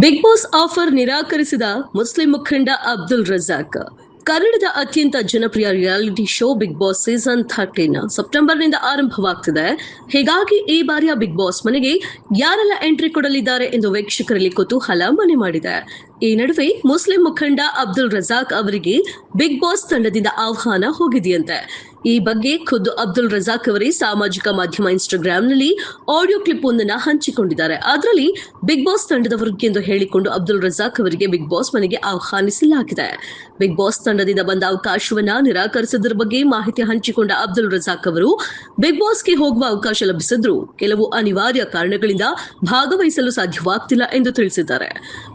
Big boss offer ನಿರಾಕರಿಸಿದ Muslim ಮುಖಂಡ ಅಬ್ದುಲ್ ರಜಾಕ್. ಕನ್ನಡದ ಅತ್ಯಂತ ಜನಪ್ರಿಯ reality show big boss season 13 ಸೆಪ್ಟೆಂಬರ್ನಿಂದ ಆರಂಭವಾಗ್ತಿದೆ. ಹೀಗಾಗಿ ಈ ಬಾರಿಯ ಬಿಗ್ ಬಾಸ್ ಮನೆಗೆ ಯಾರೆಲ್ಲ ಎಂಟ್ರಿ ಕೊಡಲಿದ್ದಾರೆ ಎಂದು ವೀಕ್ಷಕರಲ್ಲಿ ಕುತೂಹಲ ಮನೆ ಮಾಡಿದೆ. ಈ ನಡುವೆ ಮುಸ್ಲಿಂ ಮುಖಂಡ ಅಬ್ದುಲ್ ರಜಾಕ್ ಅವರಿಗೆ ಬಿಗ್ ಬಾಸ್ ತಂಡದಿಂದ ಆಹ್ವಾನ ಹೋಗಿದೆಯಂತೆ. ಈ ಬಗ್ಗೆ ಖುದ್ದು ಅಬ್ದುಲ್ ರಜಾಕ್ ಅವರೇ ಸಾಮಾಜಿಕ ಮಾಧ್ಯಮ ಇನ್ಸ್ಟಾಗ್ರಾಂನಲ್ಲಿ ಆಡಿಯೋ ಕ್ಲಿಪ್ ಒಂದನ್ನು ಹಂಚಿಕೊಂಡಿದ್ದಾರೆ. ಅದರಲ್ಲಿ ಬಿಗ್ ಬಾಸ್ ತಂಡದವರಿಗೆಂದು ಹೇಳಿಕೊಂಡು ಅಬ್ದುಲ್ ರಜಾಕ್ ಅವರಿಗೆ ಬಿಗ್ ಬಾಸ್ ಮನೆಗೆ ಆಹ್ವಾನಿಸಲಾಗಿದೆ. ಬಿಗ್ ಬಾಸ್ ತಂಡದಿಂದ ಬಂದ ಅವಕಾಶವನ್ನ ನಿರಾಕರಿಸಿದ್ರ ಬಗ್ಗೆ ಮಾಹಿತಿ ಹಂಚಿಕೊಂಡ ಅಬ್ದುಲ್ ರಜಾಕ್ ಅವರು, ಬಿಗ್ ಬಾಸ್ಗೆ ಹೋಗುವ ಅವಕಾಶ ಲಭಿಸಿದ್ರು ಕೆಲವು ಅನಿವಾರ್ಯ ಕಾರಣಗಳಿಂದ ಭಾಗವಹಿಸಲು ಸಾಧ್ಯವಾಗ್ತಿಲ್ಲ ಎಂದು ತಿಳಿಸಿದ್ದಾರೆ.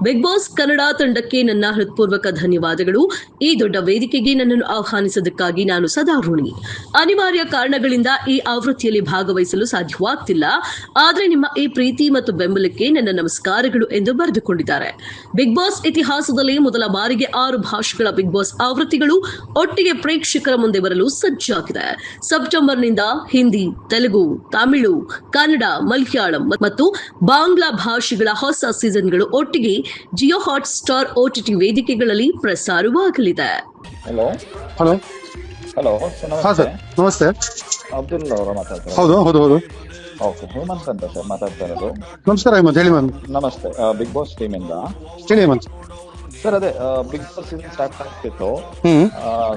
ಬಿಗ್ ಬಾಸ್ ಕನ್ನಡ ತಂಡಕ್ಕೆ ನನ್ನ ಹೃತ್ಪೂರ್ವಕ ಧನ್ಯವಾದಗಳು. ಈ ದೊಡ್ಡ ವೇದಿಕೆಗೆ ನನ್ನನ್ನು ಆಹ್ವಾನಿಸಿದ್ದಕ್ಕಾಗಿ ನಾನು ಸದಾ ಋಣಿ. ಅನಿವಾರ್ಯ ಕಾರಣಗಳಿಂದ ಈ ಆವೃತ್ತಿಯಲ್ಲಿ ಭಾಗವಹಿಸಲು ಸಾಧ್ಯವಾಗ್ತಿಲ್ಲ. ಆದರೆ ನಿಮ್ಮ ಈ ಪ್ರೀತಿ ಮತ್ತು ಬೆಂಬಲಕ್ಕೆ ನನ್ನ ನಮಸ್ಕಾರಗಳು ಎಂದು ಬರೆದುಕೊಂಡಿದ್ದಾರೆ. ಬಿಗ್ ಬಾಸ್ ಇತಿಹಾಸದಲ್ಲಿ ಮೊದಲ ಬಾರಿಗೆ 6 ಭಾಷೆಗಳ ಬಿಗ್ ಬಾಸ್ ಆವೃತ್ತಿಗಳು ಒಟ್ಟಿಗೆ ಪ್ರೇಕ್ಷಕರ ಮುಂದೆ ಬರಲು ಸಜ್ಜಾಗಿದೆ. ಸೆಪ್ಟೆಂಬರ್ನಿಂದ ಹಿಂದಿ, ತೆಲುಗು, ತಮಿಳು, ಕನ್ನಡ, ಮಲಯಾಳಂ ಮತ್ತು ಬಾಂಗ್ಲಾ ಭಾಷೆಗಳ ಹೊಸ ಸೀಸನ್ಗಳು ಒಟ್ಟಿಗೆ ಜಿಯೋ ಹಾಟ್ ಸ್ಟಾರ್ OTT ವೇದಿಕೆಗಳಲ್ಲಿ ಪ್ರಸಾರವಾಗಲಿದೆ. ಹಲೋ ಹಲೋ ಹಲೋ ಹಾಂ ಸರ್, ನಮಸ್ತೆ. ಅಬ್ದುಲ್ ಅವರ ಮಾತಾಡ್ತಾರೆ. ಹೌದು ಹೌದು ಹೌದು ಓಕೆ, ಹೇಮಂತ್ ಅಂತ ಸರ್ ಮಾತಾಡ್ತಾ ಇರೋದು. ನಮಸ್ಕಾರ ಹೇಮಂತ್, ಹೇಳಿ ಮ್ಯಾಮ್. ನಮಸ್ತೆ, ಬಿಗ್ ಬಾಸ್ ಟೀಮ್ ಇಂದ. ಹೇಳಿ ಹೇಮಂತ್. ಸರ್, ಅದೇ ಬಿಗ್ ಬಾಸ್ ಸೀಸನ್ ಸ್ಟಾರ್ಟ್ ಆಗ್ತಿತ್ತು.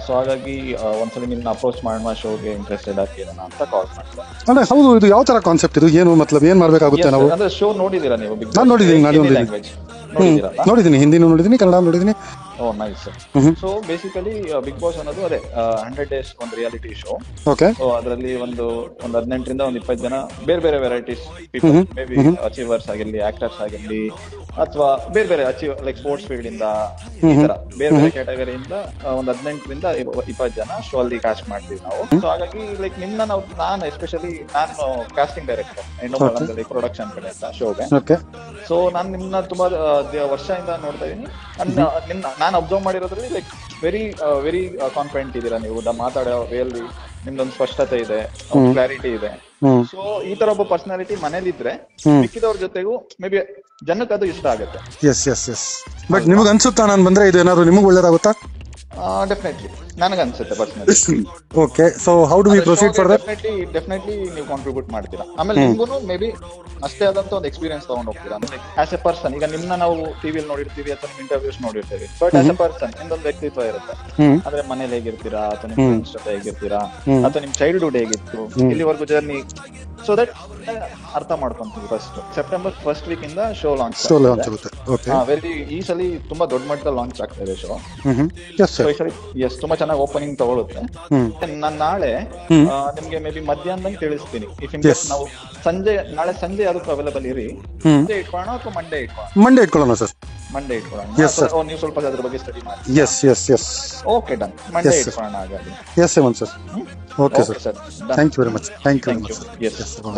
ಸೊ ಹಾಗಾಗಿ ಒಂದ್ಸಲ ನಿಮ್ನ ಅಪ್ರೋಚ್ ಮಾಡುವ ಶೋಗೆ ಇಂಟ್ರೆಸ್ಟೆಡ್ ಆಗಿರೋಣ ಅಂತ ಕಾಲ್ ಮಾಡಿದೆ. ಅಂದ್ರೆ ಹೌದು, ಇದು ಯಾವ ತರ ಕಾನ್ಸೆಪ್ಟ್ ಇದು, ಏನು ಮತ್ಲಬ್ ಏನ್ ಮಾಡ್ಬೇಕಾಗುತ್ತೆ ನಾವು? ಅಂದ್ರೆ ಶೋ ನೋಡಿದೀರಾ ನೀವು? ಬಿಗ್ ನಾನು ನೋಡಿದ್ದೀನಿ, ನೋಡಿದ್ದೀನಿ, ಹಿಂದಿನೂ ನೋಡಿದ್ದೀನಿ, ಕನ್ನಡ ನೋಡಿದ್ದೀನಿ. Oh nice. So basically Bigg Boss ಅನ್ನೋದು ಅದೇ 100 days ಒಂದು ರಿಯಾಲಿಟಿ ಶೋ. ಓಕೆ. ಸೊ ಅದರಲ್ಲಿ ಒಂದು 18ರಿಂದ 20 ಜನ ಬೇರೆ ಬೇರೆ varieties people, may be achievers ಆಗಿರ್ಲಿ, ಆಕ್ಟರ್ಸ್ ಆಗಿರ್ಲಿ, ಅಥವಾ ಬೇರೆ ಬೇರೆ ಲೈಕ್ ಸ್ಪೋರ್ಟ್ಸ್ ಫೀಲ್ಡ್ ಇಂದ, ಈ ತರ ಬೇರೆ ಬೇರೆ ಕ್ಯಾಟಗರಿಯಿಂದ ಒಂದು 18ರಿಂದ 20 ಜನ ಶೋ ಅಲ್ಲಿ ಕಾಸ್ಟ್ ಮಾಡ್ತೀವಿ ನಾವು. ಸೊ ಹಾಗಾಗಿ ಲೈಕ್ ನಿಮ್ನ ನಾನು ಎಸ್ಪೆಷಲಿ ನಾನು ಕಾಸ್ಟಿಂಗ್ ಡೈರೆಕ್ಟರ್ ಹೆಣ್ಣು ಪ್ರೊಡಕ್ಷನ್ ಕಡೆ ಅಂತ ಶೋಗೆ. ಸೊ ನಾನು ನಿಮ್ನ ತುಂಬಾ ವರ್ಷದಿಂದ ನೋಡ್ತಾ ಇದೀನಿ. ನಾನು ಅಬ್ಸರ್ವ್ ಮಾಡಿರೋದ್ರಲ್ಲಿ ಲೈಕ್ ವೆರಿ ಕಾನ್ಫಿಡೆಂಟ್ ಇದ್ದೀರಾ ನೀವು. ಮಾತಾಡೋ ವೇಯಲ್ಲಿ ನಿಮ್ದೊಂದು ಸ್ಪಷ್ಟತೆ ಇದೆ, ಕ್ಲಾರಿಟಿ ಇದೆ. ಸೊ ಈ ತರ ಒಬ್ಬ ಪರ್ಸನಾಲಿಟಿ ಮನೇಲಿದ್ರೆ ಮಿಕ್ಕಿದವ್ರ ಜೊತೆಗೂ ಮೇ ಬಿ ಜನಕ್ಕೆ ಅದು ಇಷ್ಟ ಆಗುತ್ತೆ. ಬಟ್ ನಿಮಗೆ ಅನ್ಸುತ್ತಾ ನಾನು ಬಂದ್ರೆ ಇದು ಏನಾದ್ರು ನಿಮಗೆ ಒಳ್ಳೇದಾಗುತ್ತಾ? ಡೆಫಿನೆಟ್ಲಿ ನನಗನ್ಸುತ್ತೆ personally. Okay, so how do we proceed for that? Definitely ನೀವು ಕಾಂಟ್ರಿಬ್ಯೂಟ್ ಮಾಡ್ತೀರಾ. ಆಮೇಲೆ ನಿಮ್ಗೂ ಮೇ ಬಿ ಅಷ್ಟೇ ಆದಂತ ಒಂದು ಎಕ್ಸ್ಪೀರಿಯನ್ಸ್ ತಗೊಂಡ್ ಹೋಗ್ತೀರಾ. ಆಸ್ ಎ ಪರ್ಸನ್, ಈಗ ನಿಮ್ನ ನಾವು ಟಿವಿಯಲ್ಲಿ ನೋಡಿರ್ತೀವಿ ಅಥವಾ ನಿಮ್ ಇಂಟರ್ವ್ಯೂಸ್ ನೋಡಿರ್ತೀವಿ, ಬಟ್ ಆಸ್ ಎ ಪರ್ಸನ್ ನಿಮ್ದೊಂದು ವ್ಯಕ್ತಿತ್ವ ಇರುತ್ತೆ. ಅಂದ್ರೆ ಮನೇಲಿ ಹೇಗಿರ್ತೀರಾ, ಅಥವಾ ನಿಮ್ ಫ್ರೆಂಡ್ಸ್ ಜೊತೆ ಹೇಗಿರ್ತೀರಾ, ಅಥವಾ ನಿಮ್ ಚೈಲ್ಡ್ಹುಡ್ ಹೇಗಿತ್ತು, ಇಲ್ಲಿವರೆಗೂ ಜರ್ನಿ. ಸೊ ದಟ್ ಅರ್ಥ ಮಾಡ್ಕೊಂತೀವಿ. ಸೆಪ್ಟೆಂಬರ್ ಫಸ್ಟ್ ವೀಕ್ ಇಂದ ಶೋ ಲಾಂಚ್ ಆಗುತ್ತೆ. ಈ ಸಲ ತುಂಬಾ ದೊಡ್ಡ ಮಟ್ಟದಲ್ಲಿ ಲಾಂಚ್ ಆಗ್ತಾ ಇದೆ ಶೋ. ತುಂಬಾ ಚೆನ್ನಾಗಿ ಓಪನಿಂಗ್ ತಗೊಳುತ್ತೆ. ನಾನು ನಾಳೆ ನಿಮ್ಗೆ ಮೇ ಬಿ ಮಧ್ಯಾಹ್ನದಂಗೆ ತಿಳಿಸ್ತೀನಿ. ಇಫ್ ಇನ್ ಕೇಸ್ ನಾವು ನಾಳೆ ಸಂಜೆ ಅದಕ್ಕೆ ಅವೈಲೇಬಲ್ ಇರಿ, ಸಂಜೆ ಇಟ್ಕೊಳ್ಳೋಣ ಅಥವಾ ಮಂಡೇ ಇಟ್ಕೊಳ್ಳೋಣ ಸರ್? ಮಂಡೇ ಇಟ್ಕೊಳ್ಳೋಣ. ನೀವು ಸ್ವಲ್ಪ ಅದ್ರ ಬಗ್ಗೆ ಸ್ಟಡಿ ಮಾಡಿ. Okay, done. ಮಂಡೇ ಇಟ್ಕೊಳ್ಳೋಣ ಹಾಗಾಗಿ. Yes sir. Okay sir, thank you very much. Thank you. Bye.